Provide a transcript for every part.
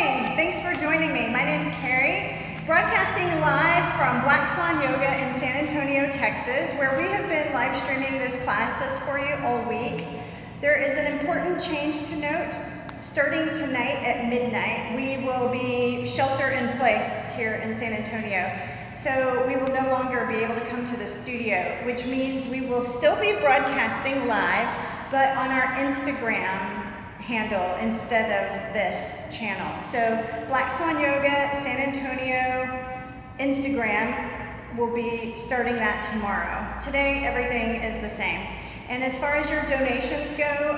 morning. Thanks for joining me. My name's Carri, broadcasting live from Black Swan Yoga in San Antonio, Texas, where we have been live streaming this classes for you all week. There is an important change to note. Starting tonight at midnight, we will be shelter in place here in San Antonio. So we will no longer be able to come to the studio, which means we will still be broadcasting live, but on our Instagram handle instead of this channel. So Black Swan Yoga San Antonio Instagram will be starting that tomorrow. Today, everything is the same. And as far as your donations go,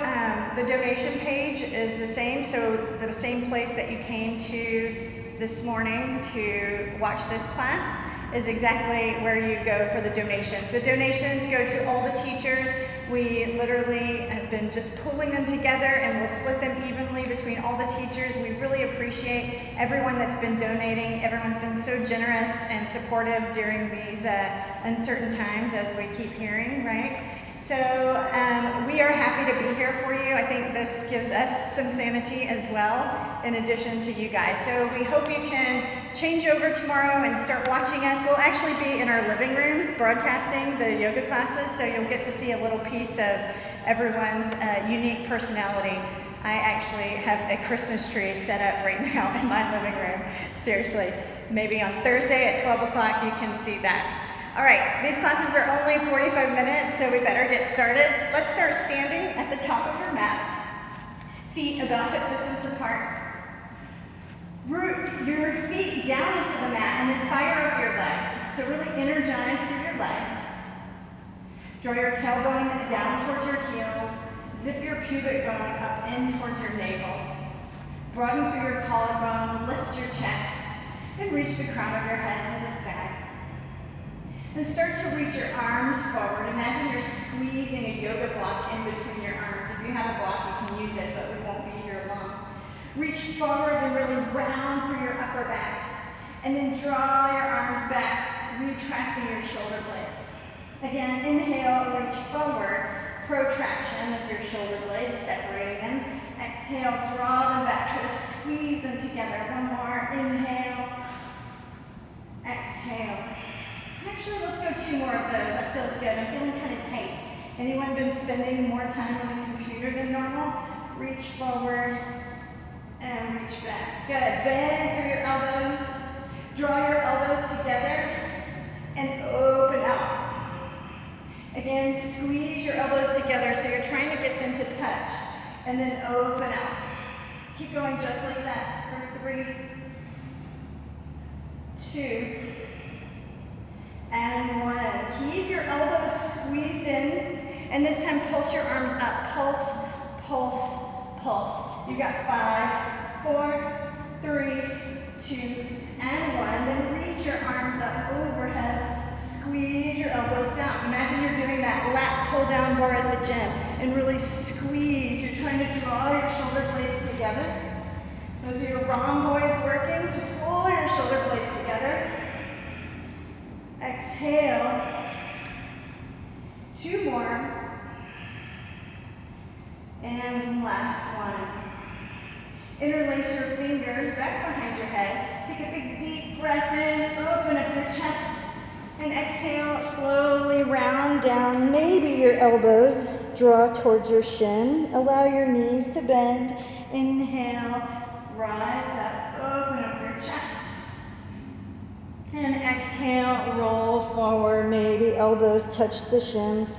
the donation page is the same. So the same place that you came to this morning to watch this class is exactly where you go for the donations. The donations go to all the teachers. We literally have been just pulling them together, and we'll split them evenly between all the teachers. We really appreciate everyone that's been donating. Everyone's been so generous and supportive during these uncertain times, as we keep hearing, right? So we are happy to be here for you. I think this gives us some sanity as well, in addition to you guys. So we hope you can change over tomorrow and start watching us. We'll actually be in our living rooms broadcasting the yoga classes, so you'll get to see a little piece of everyone's unique personality. I actually have a Christmas tree set up right now in my living room. Seriously, maybe on Thursday at 12 o'clock you can see that. All right, these classes are only 45 minutes, so we better get started. Let's start standing at the top of your mat, feet about hip distance apart. Root your feet down into the mat and then fire up your legs. So really energize through your legs. Draw your tailbone down towards your heels. Zip your pubic bone up in towards your navel. Broaden through your collarbones, lift your chest, and reach the crown of your head to the sky. Then start to reach your arms forward. Imagine you're squeezing a yoga block in between your arms. If you have a block, you can use it, but we won't be here long. Reach forward and really round through your upper back. And then draw your arms back, retracting your shoulder blades. Again, inhale, reach forward, protraction of your shoulder blades, separating them. Exhale, draw them back, try to squeeze them together. One more, inhale, exhale. Actually, let's go 2 more of those. That feels good. I'm feeling kind of tight. Anyone been spending more time on the computer than normal? Reach forward and reach back. Good. Bend through your elbows. Draw your elbows together and open out. Again, squeeze your elbows together so you're trying to get them to touch. And then open out. Keep going just like that for 3, 2, and 1. Keep your elbows squeezed in, and this time pulse your arms up. Pulse, pulse, pulse. You got 5, 4, 3, 2, and 1. Then reach your arms up overhead. Squeeze your elbows down. Imagine you're doing that lat pull down bar at the gym, and really squeeze. You're trying to draw your shoulder blades together. Those are your rhomboids working to pull your shoulder blades together. Exhale. 2 more. And last one. Interlace your fingers back behind your head. Take a big deep breath in. Open up your chest. And exhale. Slowly round down. Maybe your elbows draw towards your shin. Allow your knees to bend. Inhale. Rise up. Open up your chest. And exhale, roll forward, maybe elbows touch the shins.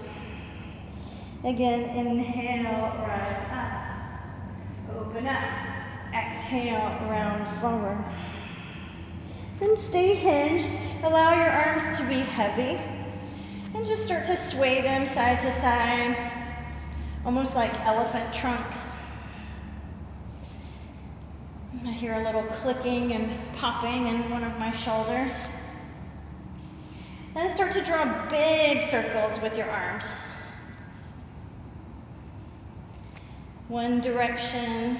Again, inhale, rise up. Open up. Exhale, round forward. Then stay hinged. Allow your arms to be heavy. And just start to sway them side to side, almost like elephant trunks. I hear a little clicking and popping in one of my shoulders. Then start to draw big circles with your arms. One direction,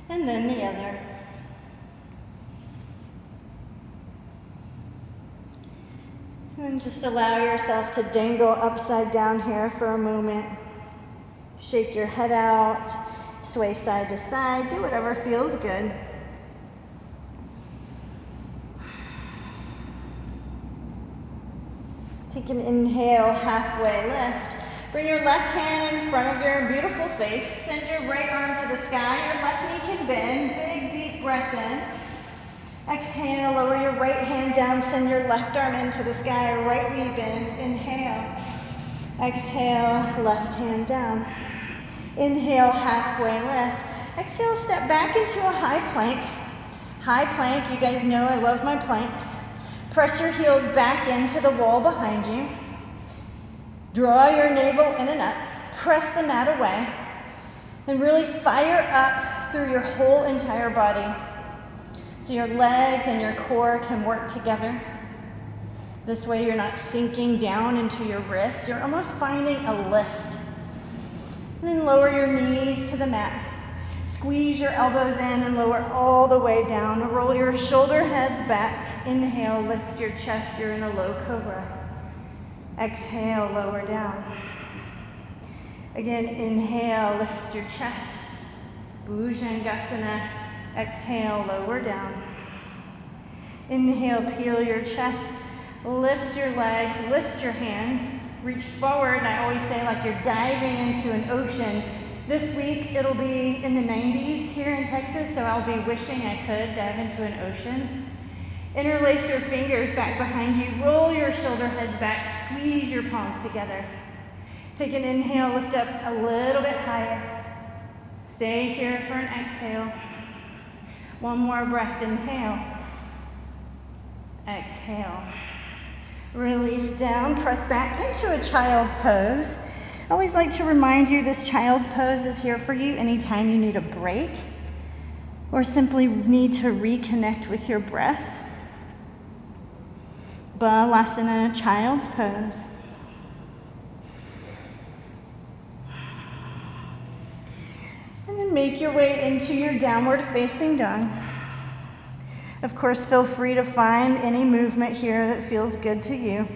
and then the other. And just allow yourself to dangle upside down here for a moment. Shake your head out. Sway side to side. Do whatever feels good. Take an inhale, halfway lift. Bring your left hand in front of your beautiful face. Send your right arm to the sky. Your left knee can bend. Big, deep breath in. Exhale, lower your right hand down. Send your left arm into the sky. Right knee bends. Inhale. Exhale, left hand down. Inhale, halfway lift. Exhale, step back into a high plank. High plank, you guys know I love my planks. Press your heels back into the wall behind you. Draw your navel in and up. Press the mat away. And really fire up through your whole entire body. So your legs and your core can work together. This way you're not sinking down into your wrist. You're almost finding a lift. And then lower your knees to the mat. Squeeze your elbows in and lower all the way down. Roll your shoulder heads back. Inhale, lift your chest. You're in a low cobra. Exhale, lower down. Again, inhale, lift your chest. Bhujangasana. Exhale, lower down. Inhale, peel your chest. Lift your legs, lift your hands. Reach forward. I always say like you're diving into an ocean. This week, it'll be in the 90s here in Texas, so I'll be wishing I could dive into an ocean. Interlace your fingers back behind you. Roll your shoulder heads back. Squeeze your palms together. Take an inhale, lift up a little bit higher. Stay here for an exhale. One more breath, inhale. Exhale. Release down, press back into a child's pose. I always like to remind you this child's pose is here for you anytime you need a break or simply need to reconnect with your breath. Balasana, child's pose. And then make your way into your downward facing dog. Of course, feel free to find any movement here that feels good to you.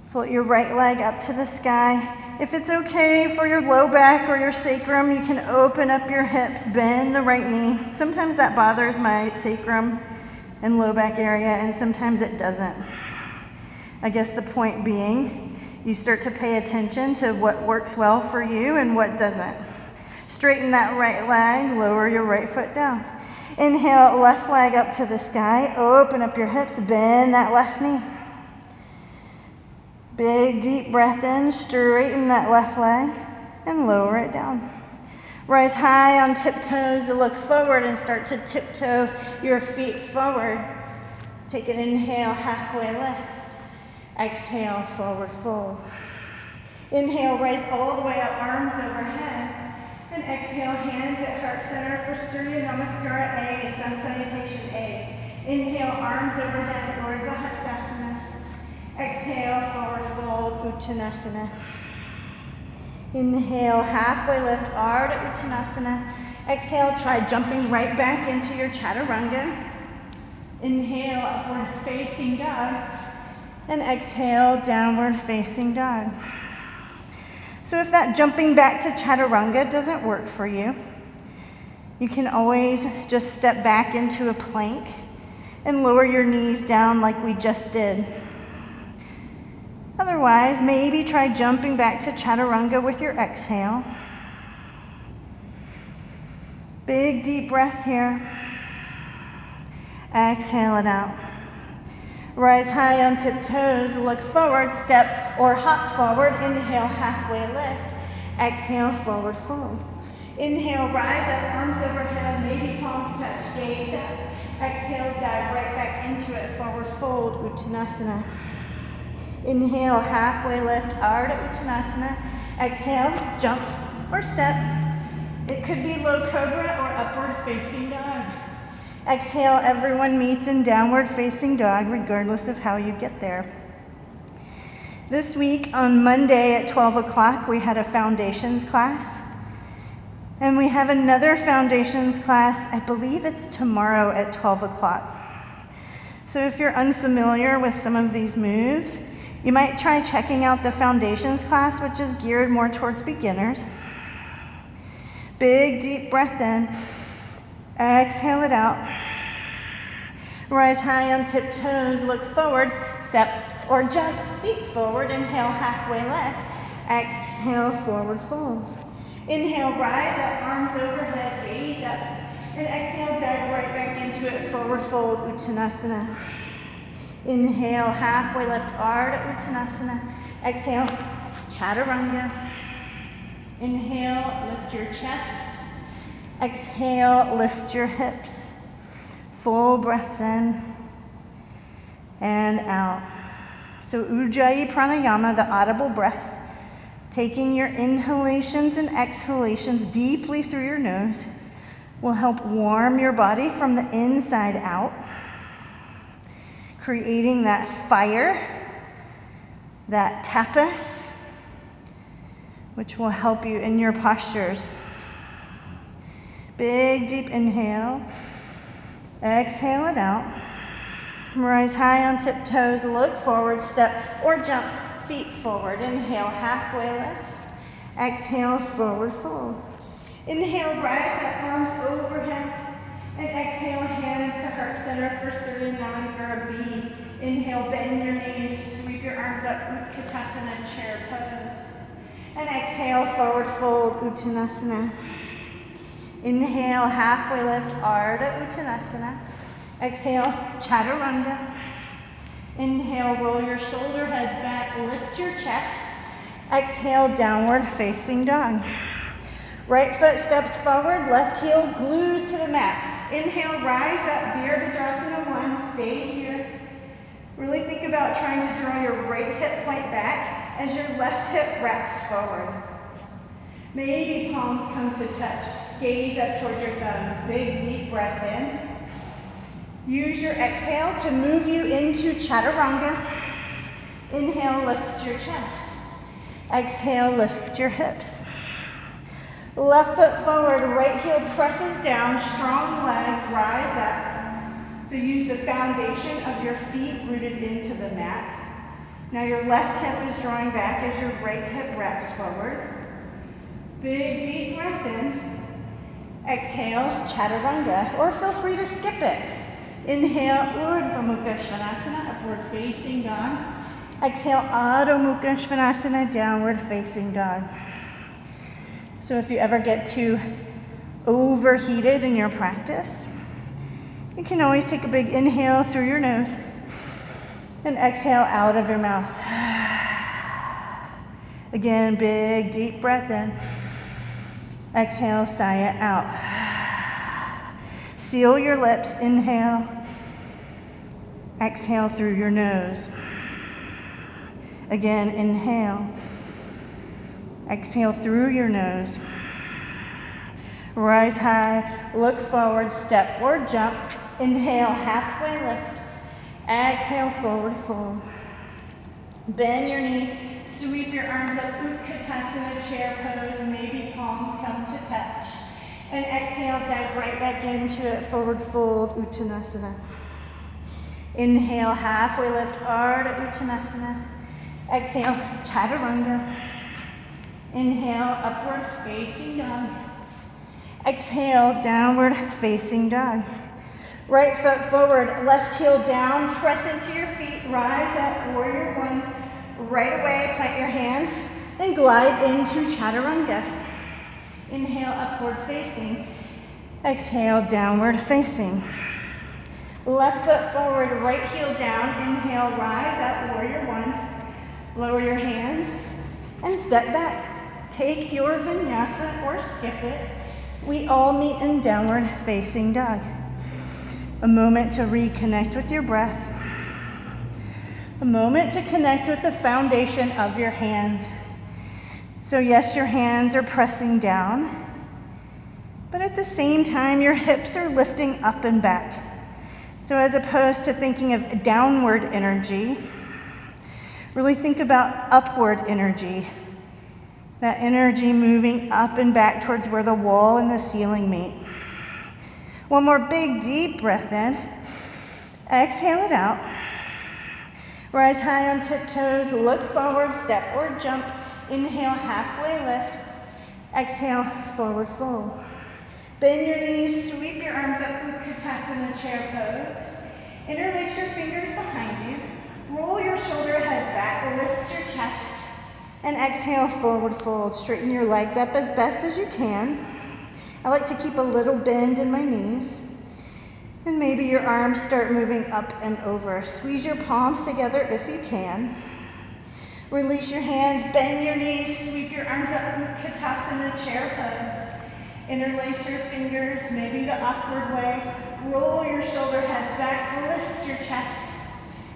Float your right leg up to the sky. If it's okay for your low back or your sacrum, you can open up your hips, bend the right knee. Sometimes that bothers my sacrum and low back area, and sometimes it doesn't. I guess the point being, you start to pay attention to what works well for you and what doesn't. Straighten that right leg, lower your right foot down. Inhale, left leg up to the sky. Open up your hips, bend that left knee. Big deep breath in, straighten that left leg and lower it down. Rise high on tiptoes, look forward and start to tiptoe your feet forward. Take an inhale, halfway lift. Exhale, forward fold. Inhale, rise all the way up, arms overhead. And exhale, hands at heart center for Surya Namaskara A, Sun Salutation A. Inhale, arms overhead, Urdhva Hastasana. Exhale, forward fold, Uttanasana. Inhale, halfway lift, Ardha Uttanasana. Exhale, try jumping right back into your Chaturanga. Inhale, upward facing dog. And exhale, downward facing dog. So if that jumping back to Chaturanga doesn't work for you, you can always just step back into a plank and lower your knees down like we just did. Otherwise, maybe try jumping back to Chaturanga with your exhale. Big deep breath here. Exhale it out. Rise high on tiptoes, look forward, step or hop forward. Inhale, halfway lift. Exhale, forward fold. Inhale, rise up, arms overhead, maybe palms touch, gaze up. Exhale, dive right back into it, forward fold, Uttanasana. Inhale, halfway lift, Ardha Uttanasana. Exhale, jump or step. It could be low cobra or upward facing dog. Exhale, everyone meets in downward facing dog, regardless of how you get there. This week on Monday at 12 o'clock, we had a foundations class. And we have another foundations class, I believe it's tomorrow at 12 o'clock. So if you're unfamiliar with some of these moves, you might try checking out the foundations class, which is geared more towards beginners. Big, deep breath in. Exhale it out. Rise high on tiptoes, look forward, step or jump, feet forward, inhale halfway left. Exhale, forward fold. Inhale, rise up, arms overhead, gaze up. And exhale, dive right back into it, forward fold, Uttanasana. Inhale, halfway left, Ardha Uttanasana. Exhale, Chaturanga. Inhale, lift your chest. Exhale, lift your hips. Full breaths in and out. So Ujjayi Pranayama, the audible breath, taking your inhalations and exhalations deeply through your nose, will help warm your body from the inside out, creating that fire, that tapas, which will help you in your postures. Big, deep inhale. Exhale it out. Rise high on tiptoes, look forward, step or jump, feet forward. Inhale, halfway left. Exhale, forward fold. Inhale, rise up, arms overhead. And exhale, hands to heart center for Surya Namaskar B. Inhale, bend your knees, sweep your arms up, Utkatasana, chair pose. And exhale, forward fold, Uttanasana. Inhale, halfway lift, Ardha Uttanasana. Exhale, Chaturanga. Inhale, roll your shoulder heads back, lift your chest. Exhale, downward facing dog. Right foot steps forward, left heel glues to the mat. Inhale, rise up, Virabhadrasana 1, stay here. Really think about trying to draw your right hip point back as your left hip wraps forward. Maybe palms come to touch. Gaze up towards your thumbs. Big, deep breath in. Use your exhale to move you into Chaturanga. Inhale, lift your chest. Exhale, lift your hips. Left foot forward, right heel presses down, strong legs, rise up. So use the foundation of your feet rooted into the mat. Now your left hip is drawing back as your right hip wraps forward. Big, deep breath in. Exhale, Chaturanga, or feel free to skip it. Inhale, Urdhva Mukha Svanasana, upward facing dog. Exhale, Adho Mukha Svanasana, downward facing dog. So if you ever get too overheated in your practice, you can always take a big inhale through your nose and exhale out of your mouth. Again, big deep breath in. Exhale, sigh it out. Seal your lips, inhale. Exhale through your nose. Again, inhale. Exhale through your nose. Rise high, look forward, step or jump. Inhale, halfway lift. Exhale, forward fold. Bend your knees, sweep your arms up, Utkatasana, chair pose, and maybe palms come to touch. And exhale, dive right back into it, forward fold, Uttanasana. Inhale, halfway lift, Ardha Uttanasana. Exhale, Chaturanga. Inhale, upward facing dog. Exhale, downward facing dog. Right foot forward, left heel down, press into your feet, rise up, warrior one. Right away, plant your hands and glide into Chaturanga. Inhale, upward facing. Exhale, downward facing. Left foot forward, right heel down. Inhale, rise up, warrior one. Lower your hands and step back. Take your vinyasa or skip it. We all meet in downward facing dog. A moment to reconnect with your breath. A moment to connect with the foundation of your hands. So yes, your hands are pressing down, but at the same time, your hips are lifting up and back. So as opposed to thinking of downward energy, really think about upward energy. That energy moving up and back towards where the wall and the ceiling meet. One more big, deep breath in. Exhale it out. Rise high on tiptoes, look forward, step or jump. Inhale, halfway lift. Exhale, forward fold. Bend your knees, sweep your arms up, Utkatasana chair pose. Interlace your fingers behind you. Roll your shoulder heads back, lift your chest. And exhale, forward fold. Straighten your legs up as best as you can. I like to keep a little bend in my knees. And maybe your arms start moving up and over. Squeeze your palms together if you can. Release your hands, bend your knees, sweep your arms up, Utkatasana chair pose. Interlace your fingers, maybe the awkward way. Roll your shoulder heads back, lift your chest.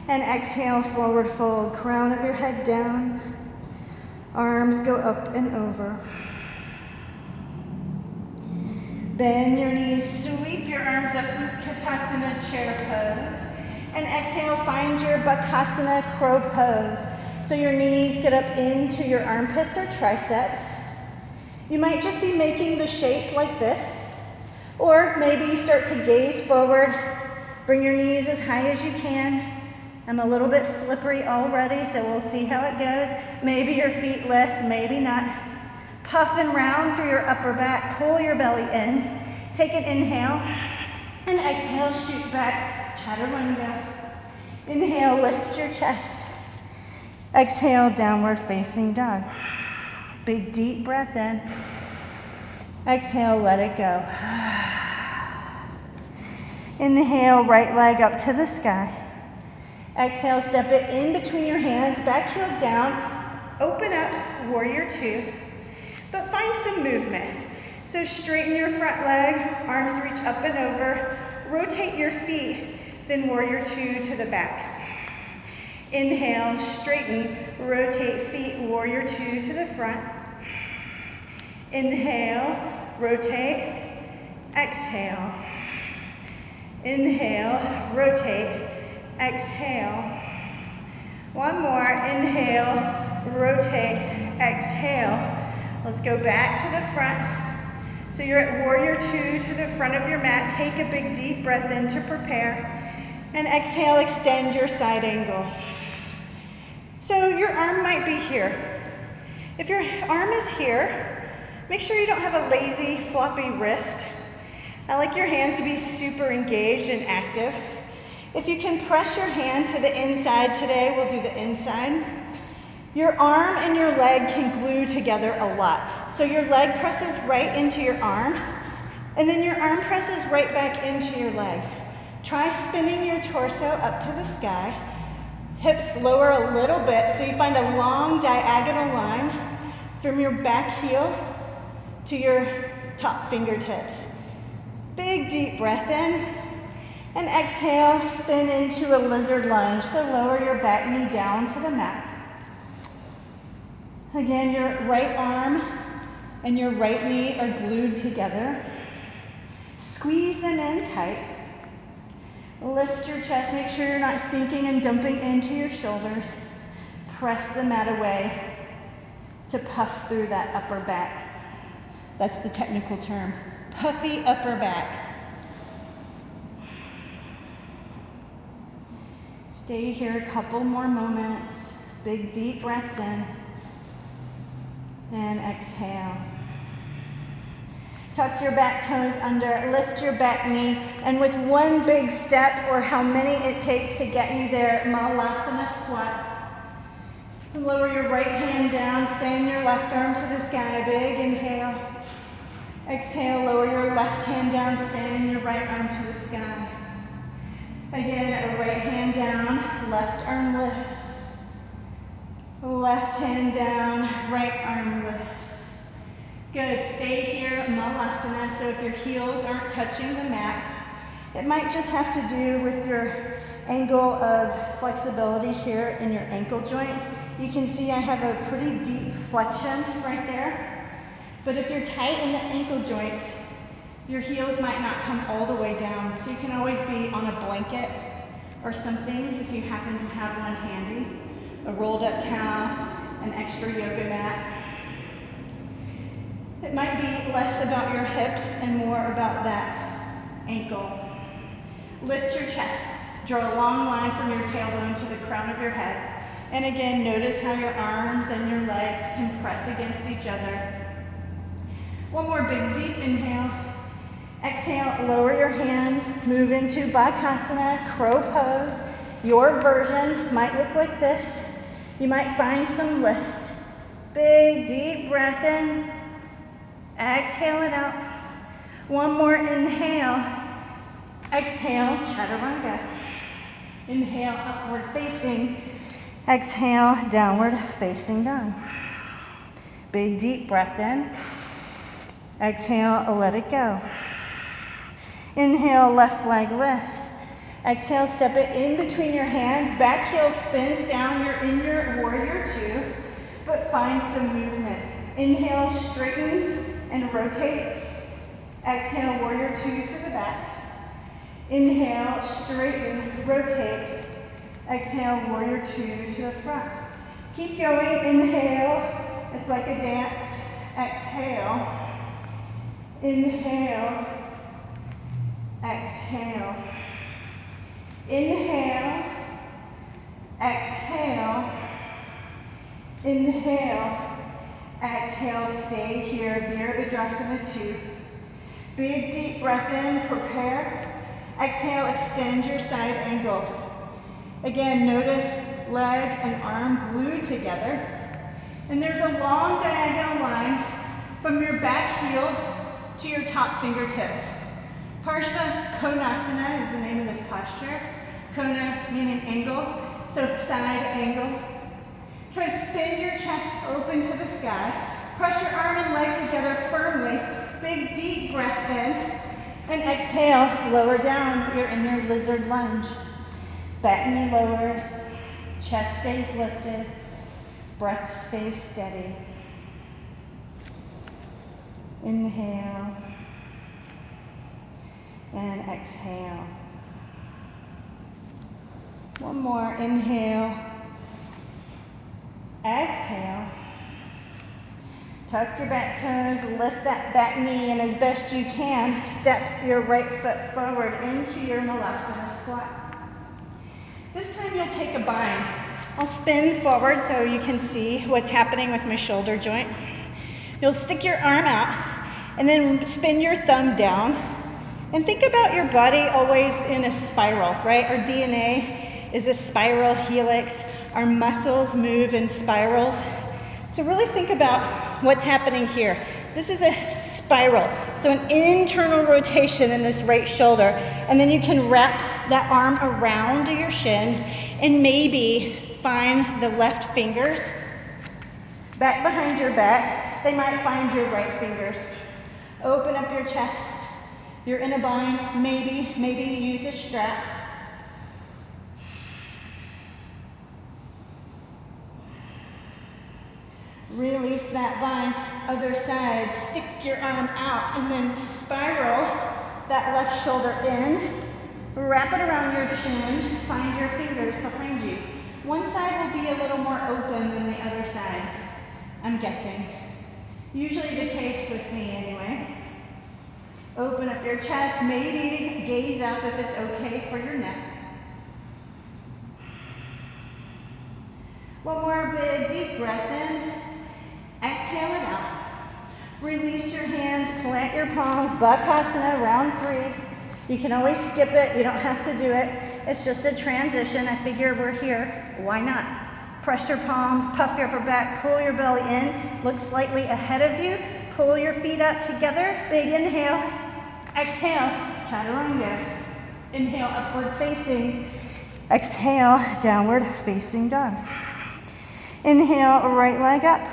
And exhale, forward fold. Crown of your head down. Arms go up and over. Bend your knees, sweep your arms up, Utkatasana chair pose. And exhale, find your Bakasana crow pose. So your knees get up into your armpits or triceps. You might just be making the shape like this. Or maybe you start to gaze forward. Bring your knees as high as you can. I'm a little bit slippery already, so we'll see how it goes. Maybe your feet lift, maybe not. Puff and round through your upper back, pull your belly in. Take an inhale, and exhale, shoot back, chaturanga. Inhale, lift your chest. Exhale, downward facing dog. Big deep breath in. Exhale, let it go. Inhale, right leg up to the sky. Exhale, step it in between your hands, back heel down. Open up, warrior two. But find some movement. So straighten your front leg, arms reach up and over. Rotate your feet, then warrior two to the back. Inhale, straighten, rotate feet, warrior two to the front. Inhale, rotate, exhale. Inhale, rotate, exhale. One more, inhale, rotate, exhale. Let's go back to the front. So you're at warrior two to the front of your mat. Take a big deep breath in to prepare. And exhale, extend your side angle. So your arm might be here. If your arm is here, make sure you don't have a lazy, floppy wrist. I like your hands to be super engaged and active. If you can press your hand to the inside today, we'll do the inside. Your arm and your leg can glue together a lot. So your leg presses right into your arm, and then your arm presses right back into your leg. Try spinning your torso up to the sky. Hips lower a little bit, so you find a long diagonal line from your back heel to your top fingertips. Big deep breath in, and exhale, spin into a lizard lunge. So lower your back knee down to the mat. Again, your right arm and your right knee are glued together. Squeeze them in tight. Lift your chest, make sure you're not sinking and dumping into your shoulders. Press the mat away to puff through that upper back. That's the technical term, puffy upper back. Stay here a couple more moments. Big deep breaths in. And exhale. Tuck your back toes under, lift your back knee, and with one big step, or how many it takes to get you there, Malasana squat. Lower your right hand down, send your left arm to the sky, big inhale. Exhale, lower your left hand down, send your right arm to the sky. Again, a right hand down, left arm lifts. Left hand down, right arm lifts. Good, stay here, Malasana. So if your heels aren't touching the mat, it might just have to do with your angle of flexibility here in your ankle joint. You can see I have a pretty deep flexion right there. But if you're tight in the ankle joints, your heels might not come all the way down. So you can always be on a blanket or something if you happen to have one handy. A rolled up towel, an extra yoga mat. It might be less about your hips and more about that ankle. Lift your chest. Draw a long line from your tailbone to the crown of your head. And again, notice how your arms and your legs can press against each other. One more big deep inhale. Exhale, lower your hands, move into Bakasana, crow pose. Your version might look like this. You might find some lift. Big deep breath in. Exhale it out. One more inhale. Exhale, chaturanga. Inhale, upward facing. Exhale, downward facing dog. Big deep breath in. Exhale, let it go. Inhale, left leg lifts. Exhale, step it in between your hands. Back heel spins down. You're in your warrior two, but find some movement. Inhale, straightens and rotates. Exhale, warrior two to the back. Inhale, straighten, rotate. Exhale, warrior two to the front. Keep going, inhale. It's like a dance. Exhale. Inhale. Exhale. Inhale. Exhale. Inhale. Exhale, stay here, Virabhadrasana 2. Big deep breath in, prepare. Exhale, extend your side angle. Again, notice leg and arm glued together. And there's a long diagonal line from your back heel to your top fingertips. Parshva Konasana is the name of this posture. Kona meaning angle, so side angle. Try to spin your chest open to the sky. Press your arm and leg together firmly. Big deep breath in. And exhale, lower down. You're in your lizard lunge. Back knee lowers. Chest stays lifted. Breath stays steady. Inhale. And exhale. One more. Inhale. Exhale. Tuck your back toes, lift that back knee, and as best you can, step your right foot forward into your Malasana squat. This time you'll take a bind. I'll spin forward so you can see what's happening with my shoulder joint. You'll stick your arm out and then spin your thumb down. And think about your body always in a spiral, right? Our DNA is a spiral helix. Our muscles move in spirals. So really think about what's happening here. This is a spiral. So an internal rotation in this right shoulder. And then you can wrap that arm around your shin and maybe find the left fingers back behind your back. They might find your right fingers. Open up your chest. You're in a bind. Maybe use a strap. Release that bind. Other side. Stick your arm out and then spiral that left shoulder in. Wrap it around your shin. Find your fingers behind you. One side will be a little more open than the other side, I'm guessing. Usually the case with me anyway. Open up your chest. Maybe gaze up if it's okay for your neck. One more big deep breath in. Exhale it out. Release your hands, plant your palms, Bakasana, round 3. You can always skip it, you don't have to do it. It's just a transition. I figure we're here, why not? Press your palms, puff your upper back, pull your belly in, look slightly ahead of you, pull your feet up together, big inhale, exhale, chaturanga. Inhale, upward facing, exhale, downward facing dog. Inhale, right leg up.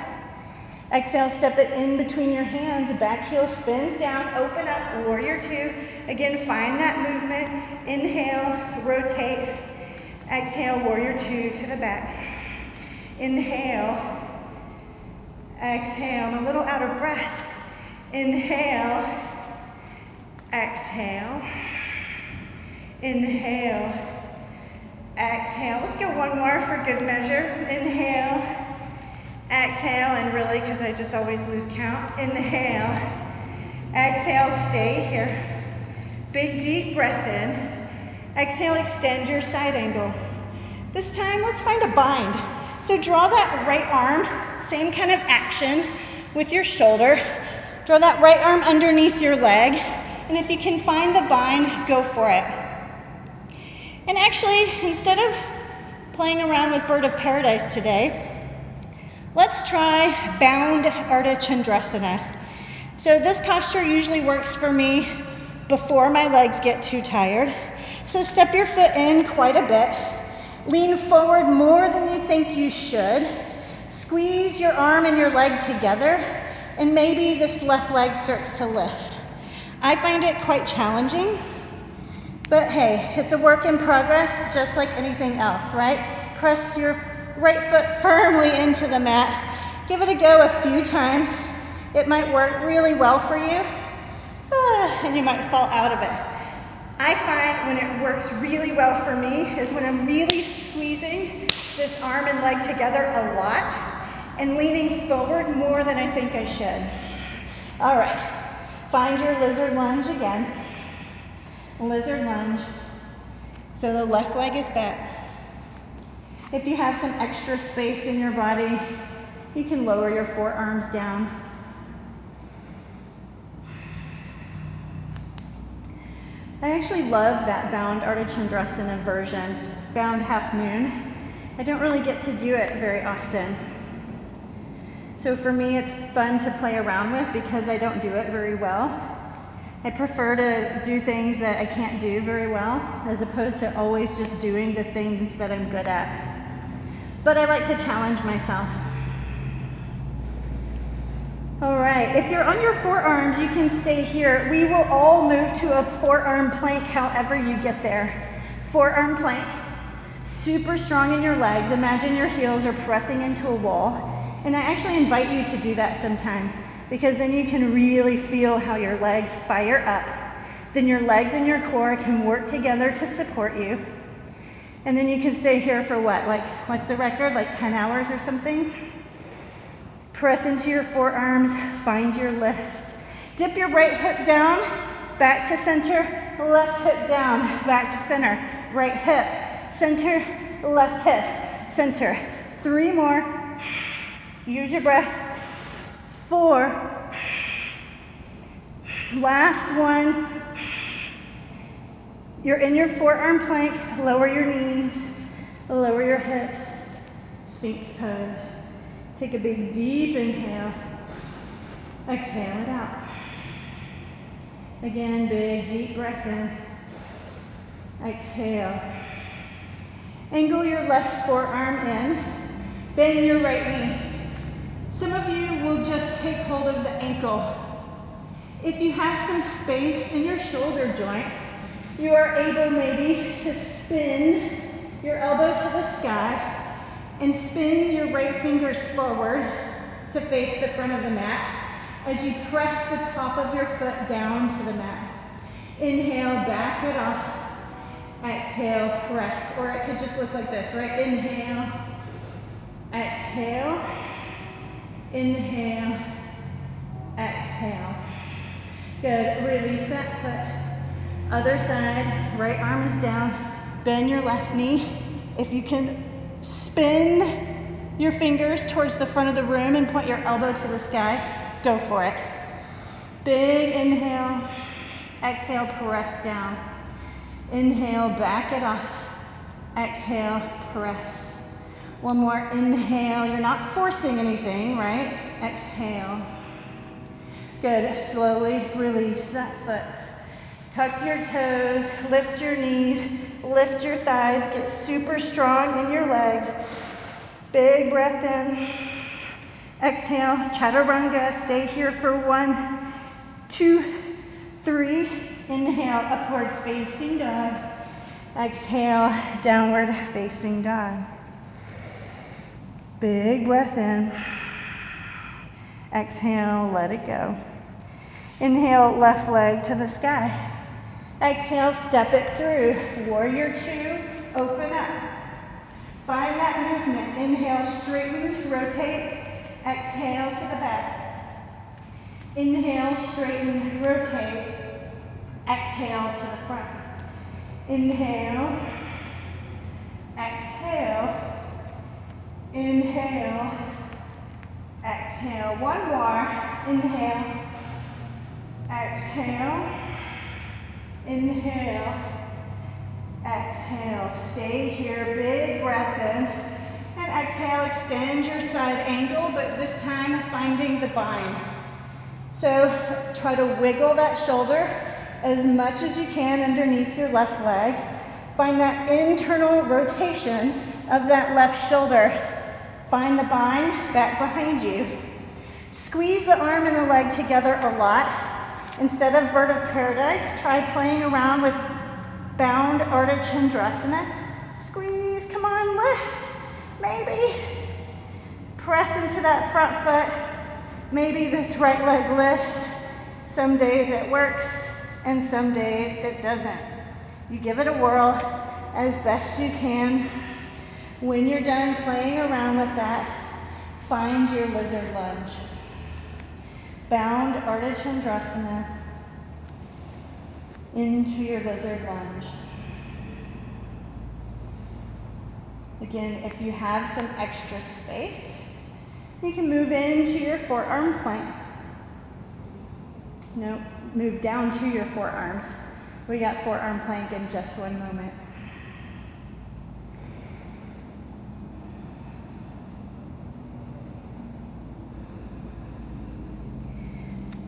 Exhale, step it in between your hands. Back heel spins down. Open up, warrior 2. Again, find that movement. Inhale, rotate. Exhale, warrior 2 to the back. Inhale. Exhale. I'm a little out of breath. Inhale. Exhale. Inhale. Exhale. Let's go one more for good measure. Inhale. Exhale, and really, because I just always lose count. Inhale. Exhale, stay here. Big deep breath in. Exhale, extend your side angle. This time, let's find a bind. So draw that right arm, same kind of action with your shoulder. Draw that right arm underneath your leg, and if you can find the bind, go for it. And actually, instead of playing around with Bird of Paradise today, let's try bound Ardha Chandrasana. So this posture usually works for me before my legs get too tired. So step your foot in quite a bit. Lean forward more than you think you should. Squeeze your arm and your leg together, and maybe this left leg starts to lift. I find it quite challenging, but hey, it's a work in progress, just like anything else, right? Press your right foot firmly into the mat. Give it a go a few times. It might work really well for you, and you might fall out of it. I find when it works really well for me is when I'm really squeezing this arm and leg together a lot and leaning forward more than I think I should. All right, find your lizard lunge again. Lizard lunge. So the left leg is back. If you have some extra space in your body, you can lower your forearms down. I actually love that bound Ardha Chandrasana version, bound half moon. I don't really get to do it very often. So for me, it's fun to play around with because I don't do it very well. I prefer to do things that I can't do very well, as opposed to always just doing the things that I'm good at. But I like to challenge myself. All right, if you're on your forearms, you can stay here. We will all move to a forearm plank however you get there. Forearm plank, super strong in your legs. Imagine your heels are pressing into a wall. And I actually invite you to do that sometime, because then you can really feel how your legs fire up. Then your legs and your core can work together to support you. And then you can stay here for what, like, what's the record, like 10 hours or something? Press into your forearms, find your lift. Dip your right hip down, back to center, left hip down, back to center. Right hip, center, left hip, center. 3 more. Use your breath. 4. Last one. You're in your forearm plank. Lower your knees, lower your hips. Sphinx pose. Take a big deep inhale. Exhale it out. Again, big deep breath in. Exhale. Angle your left forearm in. Bend your right knee. Some of you will just take hold of the ankle. If you have some space in your shoulder joint, you are able maybe to spin your elbow to the sky and spin your right fingers forward to face the front of the mat as you press the top of your foot down to the mat. Inhale, back it off. Exhale, press. Or it could just look like this, right? Inhale, exhale, inhale, exhale. Good, release that foot. Other side, right arm is down. Bend your left knee. If you can spin your fingers towards the front of the room and point your elbow to the sky, go for it. Big inhale, exhale, press down. Inhale, back it off. Exhale, press. One more inhale. You're not forcing anything, right? Exhale. Good. Slowly release that foot. Tuck your toes, lift your knees, lift your thighs, get super strong in your legs. Big breath in. Exhale, chaturanga. Stay here for 1, 2, 3. Inhale, upward facing dog. Exhale, downward facing dog. Big breath in. Exhale, let it go. Inhale, left leg to the sky. Exhale, step it through. Warrior 2, open up. Find that movement. Inhale, straighten, rotate. Exhale to the back. Inhale, straighten, rotate. Exhale to the front. Inhale. Exhale. Inhale. Exhale. One more. Inhale. Exhale. Inhale. Exhale. Stay here. Big breath in. And exhale. Extend your side angle, but this time finding the bind. So try to wiggle that shoulder as much as you can underneath your left leg. Find that internal rotation of that left shoulder. Find the bind back behind you. Squeeze the arm and the leg together a lot. Instead of bird of paradise, try playing around with bound Ardha Chandrasana. Squeeze, come on, lift. Maybe. Press into that front foot. Maybe this right leg lifts. Some days it works and some days it doesn't. You give it a whirl as best you can. When you're done playing around with that, find your lizard lunge. Bound Ardha Chandrasana into your lizard lunge. Again, if you have some extra space, you can move into your forearm plank. No, move down to your forearms. We got forearm plank in just one moment.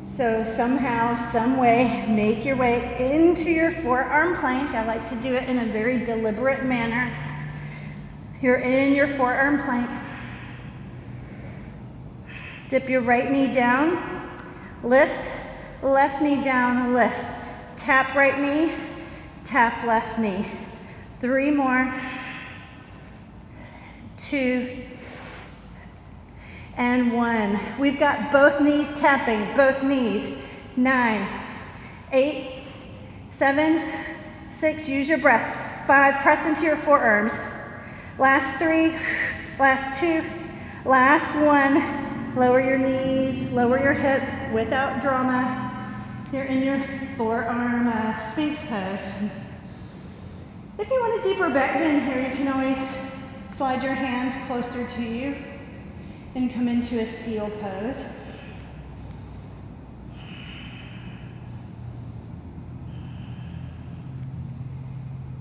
So somehow, some way, make your way into your forearm plank. I like to do it in a very deliberate manner. You're in your forearm plank. Dip your right knee down, lift, left knee down, lift. Tap right knee, tap left knee. 3 more. 2 and 1. We've got both knees tapping, both knees. 9, 8, 7, 6, use your breath. 5, press into your forearms. Last 3, last 2, last 1. Lower your knees, lower your hips without drama. You're in your forearm Sphinx pose. If you want a deeper back bend here, you can always slide your hands closer to you and come into a seal pose.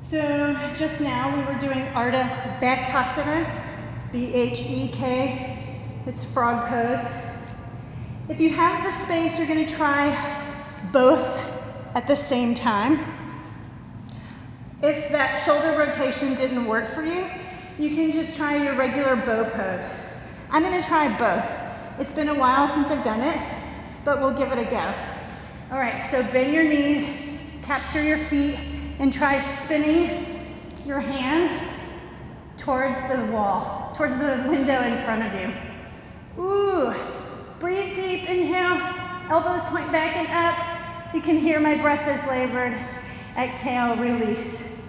So just now we were doing Ardha Bhekasana, B-H-E-K. It's frog pose. If you have the space, you're going to try both at the same time. If that shoulder rotation didn't work for you, you can just try your regular bow pose. I'm going to try both. It's been a while since I've done it, but we'll give it a go. All right, so bend your knees, capture your feet, and try spinning your hands towards the wall, towards the window in front of you. Ooh, breathe deep, inhale, elbows point back and up. You can hear my breath is labored. Exhale, release.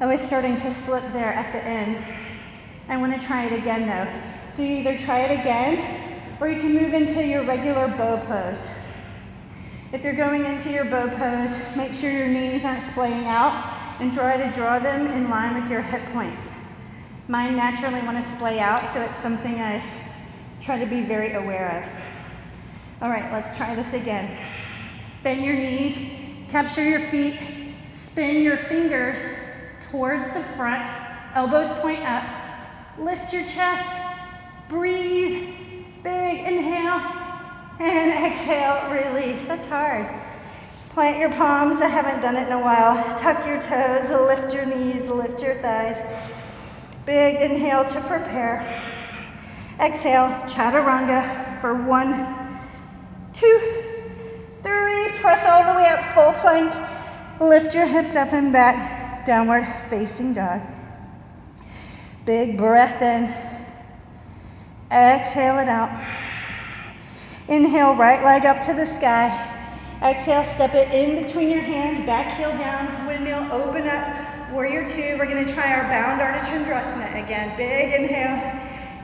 I was starting to slip there at the end. I want to try it again though. So you either try it again, or you can move into your regular bow pose. If you're going into your bow pose, make sure your knees aren't splaying out and try to draw them in line with your hip points. Mine naturally want to splay out, so it's something I try to be very aware of. All right, let's try this again. Bend your knees, capture your feet, spin your fingers towards the front, elbows point up, lift your chest, breathe, big inhale, and exhale, release. That's hard. Plant your palms, I haven't done it in a while. Tuck your toes, lift your knees, lift your thighs. Big inhale to prepare. Exhale, chaturanga for 1, 2, 3. Press all the way up, full plank. Lift your hips up and back, downward facing dog. Big breath in. Exhale it out. Inhale, right leg up to the sky. Exhale, step it in between your hands, back heel down, windmill, open up, warrior 2. We're gonna try our bound Ardha Chandrasana again. Big inhale,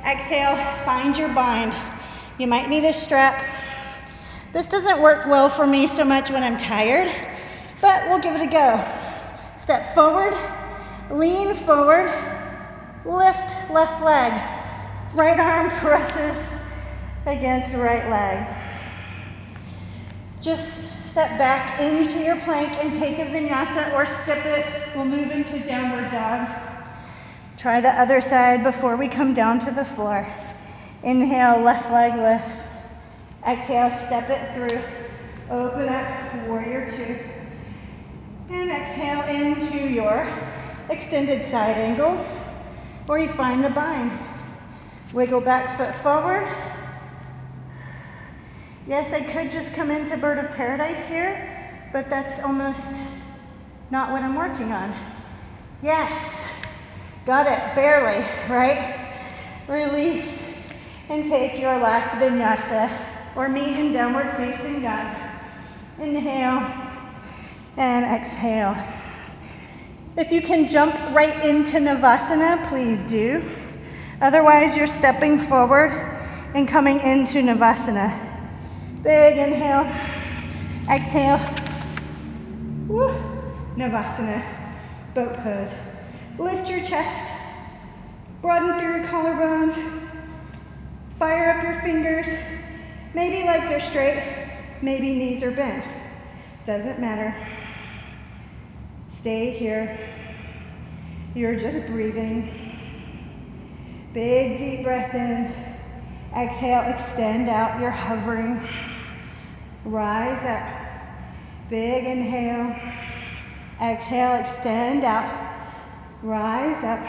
exhale, find your bind. You might need a strap. This doesn't work well for me so much when I'm tired, but we'll give it a go. Step forward, lean forward, lift left leg. Right arm presses against right leg. Just step back into your plank and take a vinyasa or skip it. We'll move into downward dog. Try the other side before we come down to the floor. Inhale, left leg lifts. Exhale, step it through. Open up, warrior two. And exhale into your extended side angle, or you find the bind. Wiggle back foot forward. Yes, I could just come into bird of paradise here, but that's almost not what I'm working on. Yes, got it, barely, right? Release and take your last vinyasa, or meet in downward facing dog. Inhale and exhale. If you can jump right into Navasana, please do. Otherwise, you're stepping forward and coming into Navasana. Big inhale, exhale. Woo. Navasana, boat pose. Lift your chest, broaden through your collarbones, fire up your fingers. Maybe legs are straight, maybe knees are bent. Doesn't matter. Stay here. You're just breathing. Big deep breath in. Exhale, extend out. You're hovering. Rise up. Big inhale. Exhale, extend out. Rise up.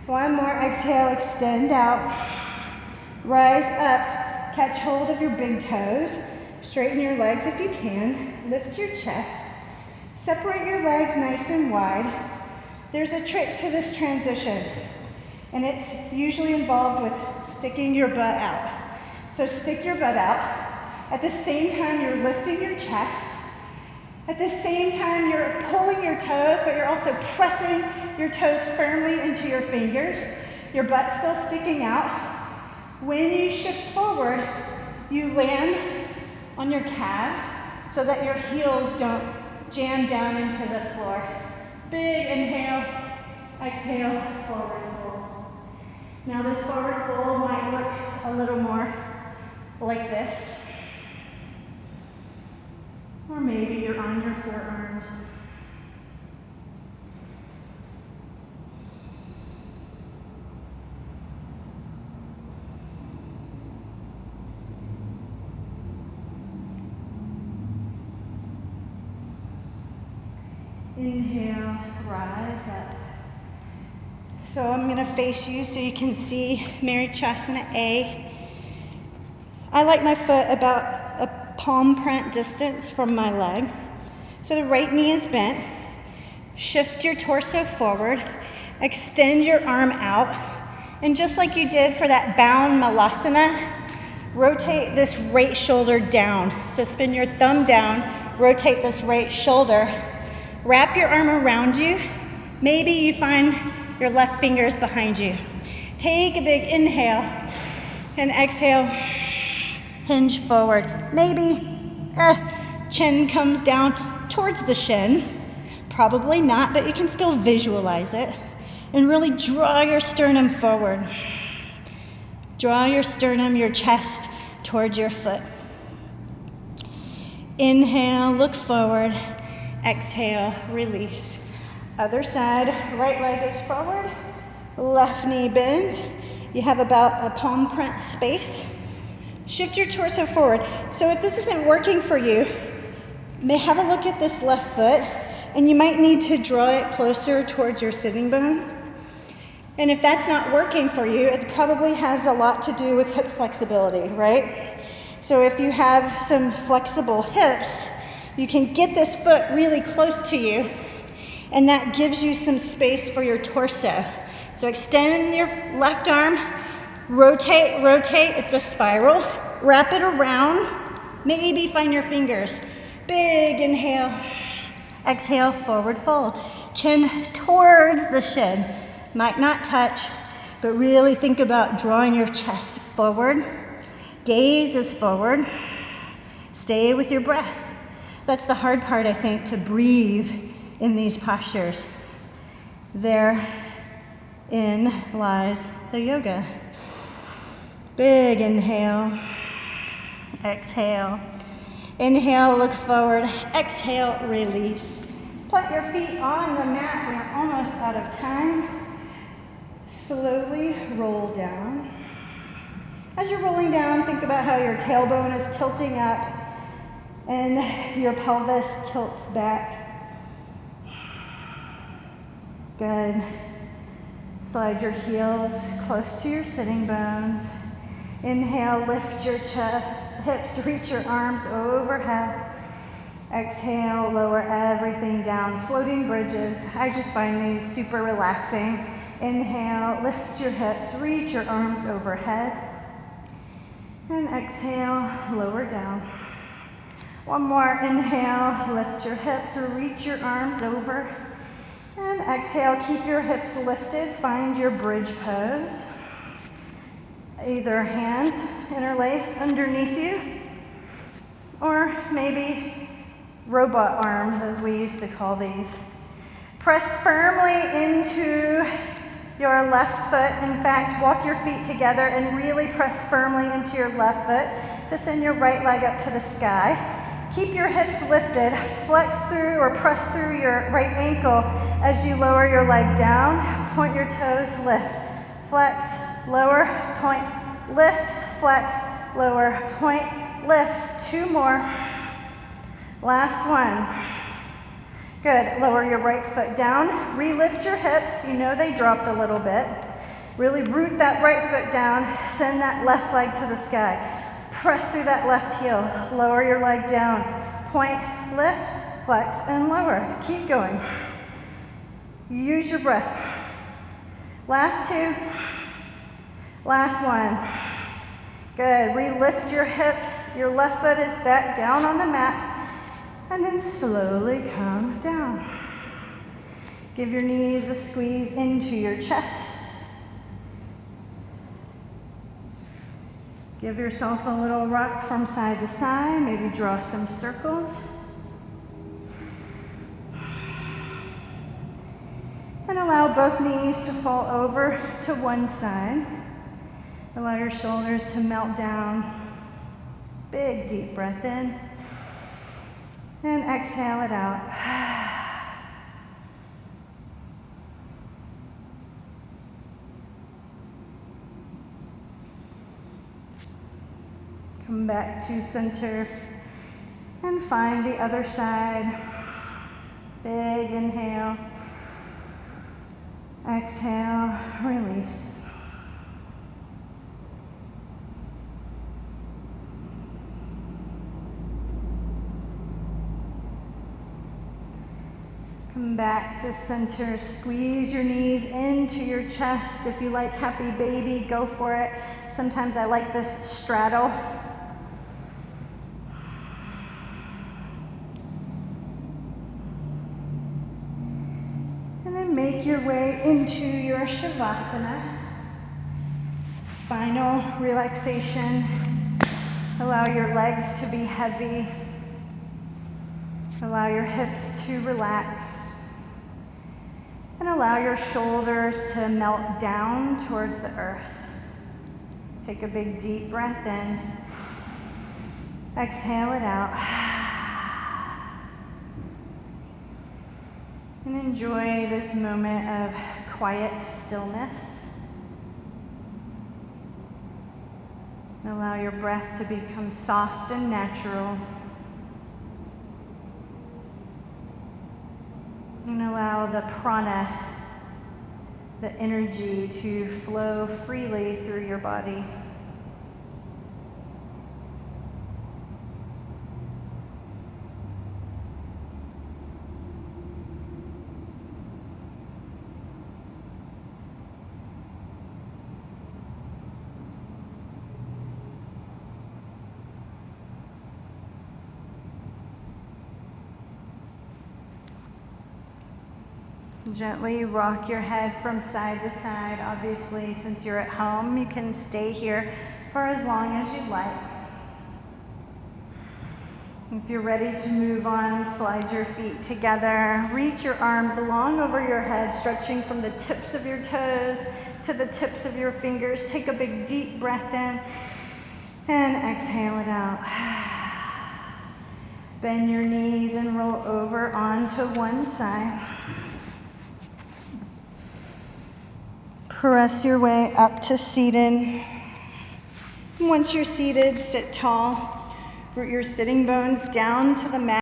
One more. Exhale, extend out. Rise up. Catch hold of your big toes. Straighten your legs if you can. Lift your chest. Separate your legs nice and wide. There's a trick to this transition, and it's usually involved with sticking your butt out. So stick your butt out. At the same time, you're lifting your chest. At the same time, you're pulling your toes, but you're also pressing your toes firmly into your fingers. Your butt's still sticking out. When you shift forward, you land on your calves so that your heels don't jam down into the floor. Big inhale, exhale, forward fold. Now this forward fold might look a little more like this. Or maybe you're on your forearms. Inhale, rise up. So I'm gonna face you so you can see Marichasana A. I like my foot about a palm print distance from my leg. So the right knee is bent. Shift your torso forward. Extend your arm out. And just like you did for that bound Malasana, rotate this right shoulder down. So spin your thumb down, rotate this right shoulder. Wrap your arm around you. Maybe you find your left fingers behind you. Take a big inhale and exhale. Hinge forward. Maybe chin comes down towards the shin. Probably not, but you can still visualize it. And really draw your sternum forward. Draw your sternum, your chest towards your foot. Inhale, look forward. Exhale, release. Other side, right leg is forward, left knee bends. You have about a palm print space. Shift your torso forward. So if this isn't working for you, may have a look at this left foot, and you might need to draw it closer towards your sitting bone. And if that's not working for you, it probably has a lot to do with hip flexibility, right? So if you have some flexible hips, you can get this foot really close to you, and that gives you some space for your torso. So extend your left arm, rotate, rotate, it's a spiral. Wrap it around, maybe find your fingers. Big inhale, exhale, forward fold. Chin towards the shin. Might not touch, but really think about drawing your chest forward. Gaze is forward. Stay with your breath. That's the hard part, I think, to breathe in these postures. Therein lies the yoga. Big inhale, exhale. Inhale, look forward. Exhale, release. Put your feet on the mat. We're almost out of time. Slowly roll down. As you're rolling down, think about how your tailbone is tilting up and your pelvis tilts back. Good. Slide your heels close to your sitting bones. Inhale, lift your chest, hips, reach your arms overhead. Exhale, lower everything down. Floating bridges. I just find these super relaxing. Inhale, lift your hips, reach your arms overhead. And exhale, lower down. One more. Inhale, lift your hips, reach your arms over. And exhale, keep your hips lifted. Find your bridge pose. Either hands interlaced underneath you, or maybe robot arms, as we used to call these. Press firmly into your left foot. In fact, walk your feet together and really press firmly into your left foot to send your right leg up to the sky. Keep your hips lifted. Flex through or press through your right ankle as you lower your leg down. Point your toes, lift. Flex, lower, point, lift, flex, lower, point, lift. Two more. Last one. Good. Lower your right foot down. Re-lift your hips. You know they dropped a little bit. Really root that right foot down. Send that left leg to the sky. Press through that left heel. Lower your leg down. Point, lift, flex, and lower. Keep going. Use your breath. Last two. Last one. Good. Re-lift your hips. Your left foot is back down on the mat. And then slowly come down. Give your knees a squeeze into your chest. Give yourself a little rock from side to side. Maybe draw some circles. And allow both knees to fall over to one side. Allow your shoulders to melt down. Big deep breath in. And exhale it out. Come back to center and find the other side. Big inhale. Exhale, release. Come back to center. Squeeze your knees into your chest. If you like happy baby, go for it. Sometimes I like this straddle. And then make your way into your Shavasana. Final relaxation. Allow your legs to be heavy. Allow your hips to relax. And allow your shoulders to melt down towards the earth. Take a big deep breath in. Exhale it out. And enjoy this moment of quiet stillness. Allow your breath to become soft and natural. And allow the prana, the energy, to flow freely through your body. Gently rock your head from side to side. Obviously, since you're at home, you can stay here for as long as you'd like. If you're ready to move on, slide your feet together. Reach your arms long over your head, stretching from the tips of your toes to the tips of your fingers. Take a big deep breath in and exhale it out. Bend your knees and roll over onto one side. Press your way up to seated. Once you're seated, sit tall. Root your sitting bones down to the mat.